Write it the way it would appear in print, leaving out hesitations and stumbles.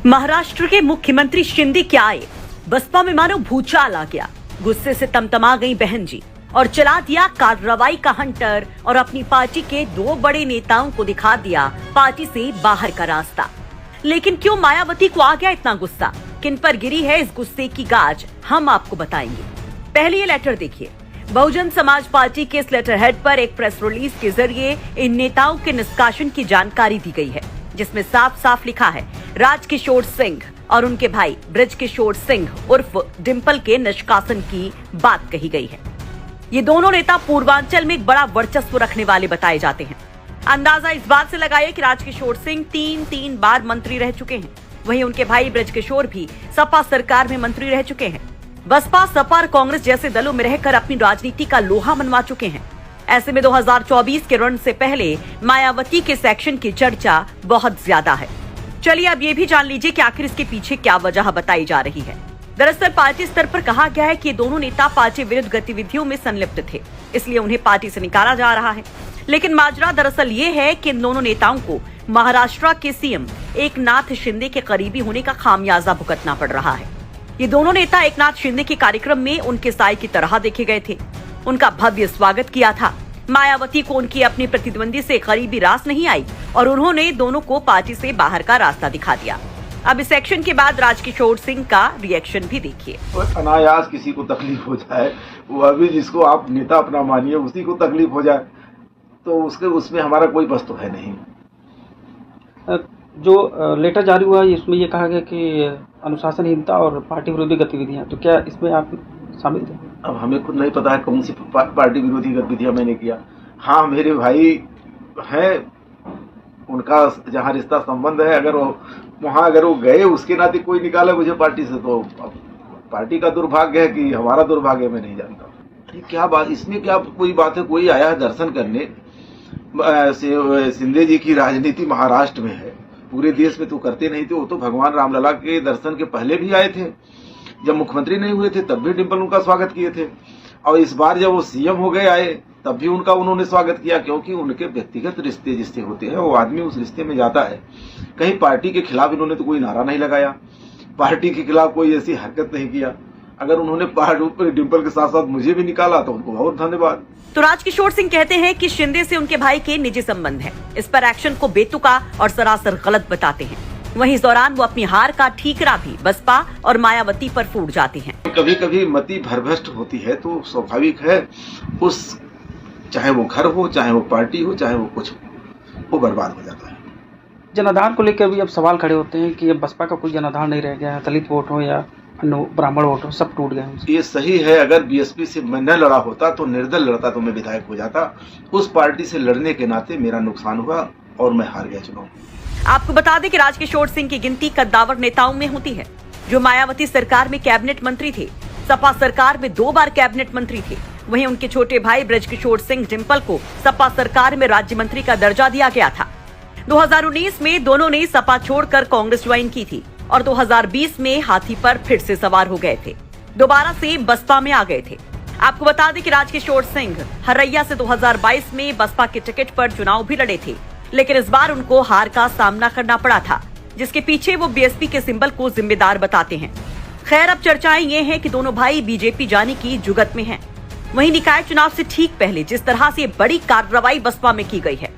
महाराष्ट्र के मुख्यमंत्री शिंदे क्या आए, बसपा में मानो भूचाल आ गया। गुस्से से तमतमा गई बहन जी और चला दिया कार्रवाई का हंटर और अपनी पार्टी के दो बड़े नेताओं को दिखा दिया पार्टी से बाहर का रास्ता। लेकिन क्यों मायावती को आ गया इतना गुस्सा, किन पर गिरी है इस गुस्से की गाज, हम आपको बताएंगे। पहले ये लेटर देखिए। बहुजन समाज पार्टी के इस लेटर हेड पर एक प्रेस रिलीज के जरिए इन नेताओं के निष्कासन की जानकारी दी गई है, जिसमें साफ साफ लिखा है राजकिशोर सिंह और उनके भाई ब्रजकिशोर सिंह उर्फ डिंपल के निष्कासन की बात कही गई है। ये दोनों नेता पूर्वांचल में एक बड़ा वर्चस्व रखने वाले बताए जाते हैं। अंदाजा इस बात से लगाइए कि राजकिशोर सिंह तीन बार मंत्री रह चुके हैं। वहीं उनके भाई ब्रजकिशोर भी सपा सरकार में मंत्री रह चुके हैं। बसपा, सपा और कांग्रेस जैसे दलों में रहकर अपनी राजनीति का लोहा मनवा चुके हैं। ऐसे में 2024 के रण से पहले मायावती के सेक्शन की चर्चा बहुत ज्यादा है। चलिए अब ये भी जान लीजिए कि आखिर इसके पीछे क्या वजह बताई जा रही है। दरअसल पार्टी स्तर पर कहा गया है कि ये दोनों नेता पार्टी विरुद्ध गतिविधियों में संलिप्त थे, इसलिए उन्हें पार्टी से निकाला जा रहा है। लेकिन माजरा दरअसल ये है कि इन दोनों नेताओं को महाराष्ट्र के सीएम एकनाथ शिंदे के करीबी होने का खामियाजा भुगतना पड़ रहा है। ये दोनों नेता एकनाथ शिंदे के कार्यक्रम में उनके साई की तरह देखे गए थे। उनका भव्य स्वागत किया था। मायावती को उनकी अपनी प्रतिद्वंदी से करीबी रास नहीं आई और उन्होंने दोनों को पार्टी से बाहर का रास्ता दिखा दिया। अब इस एक्शन के बाद राजकिशोर सिंह का रिएक्शन भी देखिए। अनायास किसी को तकलीफ हो जाए, वह भी जिसको आप नेता अपना मानिए उसी को तकलीफ हो जाए, तो उसमें हमारा कोई बस तो है नहीं। जो लेटर जारी हुआ इसमें ये कहा गया कि अनुशासनहीनता और पार्टी विरोधी गतिविधियां, तो क्या इसमें आप शामिल थे? अब हमें खुद नहीं पता है कौन सी पार्टी विरोधी गतिविधियां मैंने किया। हाँ, मेरे भाई हैं, उनका जहाँ रिश्ता संबंध है, अगर वो गए उसके नाते कोई निकाले मुझे पार्टी से, तो पार्टी का दुर्भाग्य है कि हमारा दुर्भाग्य मैं नहीं जानता। क्या बात, इसमें क्या कोई बात है? कोई आया है दर्शन करने, शिंदे जी की राजनीति महाराष्ट्र में है, पूरे देश में तो करते नहीं थे। वो तो भगवान रामलला के दर्शन के पहले भी आए थे, जब मुख्यमंत्री नहीं हुए थे तब भी डिंपल उनका स्वागत किए थे, और इस बार जब वो सीएम हो गए आए तब भी उन्होंने स्वागत किया, क्योंकि उनके व्यक्तिगत रिश्ते जिससे होते हैं वो आदमी उस रिश्ते में जाता है। कहीं पार्टी के खिलाफ इन्होंने तो कोई नारा नहीं लगाया, पार्टी के खिलाफ कोई ऐसी हरकत नहीं किया। अगर उन्होंने डिंपल के साथ साथ मुझे भी निकाला तो उनको बहुत धन्यवाद। तो राजकिशोर सिंह कहते हैं कि शिंदे से उनके भाई के निजी संबंध है। इस पर एक्शन को बेतुका और सरासर गलत बताते हैं। वहीं इस दौरान वो अपनी हार का ठीकरा भी बसपा और मायावती पर फूट जाते हैं। कभी कभी मति भरभ्रष्ट होती है तो स्वाभाविक है, उस चाहे वो घर हो, चाहे वो पार्टी हो, चाहे वो कुछ हो, वो बर्बाद हो जाता है। जनाधार को लेकर भी अब सवाल खड़े होते हैं कि अब बसपा का कोई जनाधार नहीं रह गया है, दलित वोट हो या ब्राह्मण वोट हो, सब टूट गए। ये सही है, अगर बीएसपी से मैं न लड़ा होता तो निर्दल लड़ता तो मैं विधायक हो जाता। उस पार्टी से लड़ने के नाते मेरा नुकसान हुआ और मैं हार गया चुनाव। आपको बता दें कि राजकिशोर सिंह की गिनती कद्दावर नेताओं में होती है, जो मायावती सरकार में कैबिनेट मंत्री थे, सपा सरकार में 2 बार कैबिनेट मंत्री थे। वहीं उनके छोटे भाई ब्रजकिशोर सिंह डिंपल को सपा सरकार में राज्य मंत्री का दर्जा दिया गया था। 2019 में दोनों ने सपा छोड़कर कांग्रेस ज्वाइन की थी और 2020 में हाथी पर फिर से सवार हो गए थे, दोबारा से बसपा में आ गए थे। आपको बता दें कि राजकिशोर सिंह हरैया से 2022 में बसपा के टिकट पर चुनाव भी लड़े थे, लेकिन इस बार उनको हार का सामना करना पड़ा था, जिसके पीछे वो बीएसपी के सिंबल को जिम्मेदार बताते हैं। खैर, अब चर्चाएं ये हैं कि दोनों भाई बीजेपी जाने की जुगत में हैं। वहीं निकाय चुनाव से ठीक पहले जिस तरह से बड़ी कार्रवाई बसपा में की गई है,